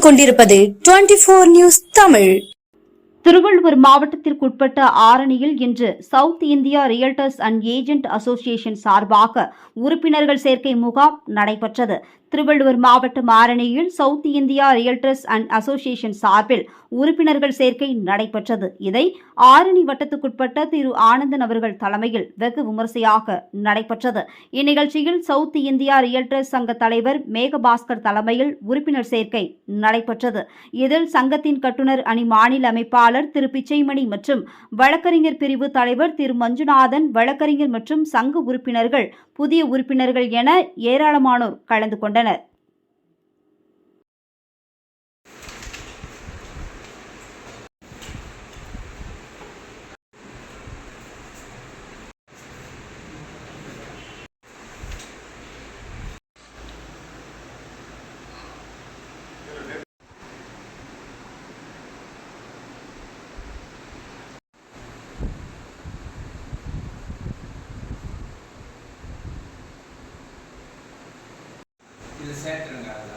கொண்டிருப்பது 24 நியூஸ் தமிழ். திருவள்ளூர் மாவட்டத்திற்குட்பட்ட ஆரணியில் இன்று South India Realtors and Agent Association சார்பாக உறுப்பினர்கள் சேர்க்கை முகாம் நடைபெற்றது. திருவள்ளூர் மாவட்டம் ஆரணியில் South India Realtors and Association சார்பில் உறுப்பினர்கள் சேர்க்கை நடைபெற்றது. இதை ஆரணி வட்டத்துக்குட்பட்ட திரு ஆனந்தன் அவர்கள் தலைமையில் வெகு விமரிசையாக நடைபெற்றது. இந்நிகழ்ச்சியில் சவுத் இந்தியா ரியல்டர்ஸ் சங்க தலைவர் மேகபாஸ்கர் தலைமையில் உறுப்பினர் சேர்க்கை நடைபெற்றது. இதில் சங்கத்தின் கட்டுனர் அணி மாநில அமைப்பாளர் திரு பிச்சைமணி மற்றும் வழக்கறிஞர் பிரிவு தலைவர் திரு மஞ்சுநாதன், வழக்கறிஞர் மற்றும் சங்க உறுப்பினர்கள், புதிய உறுப்பினர்கள் என ஏராளமானோர் கலந்து கொண்டனர். இது சேர்த்துருங்க.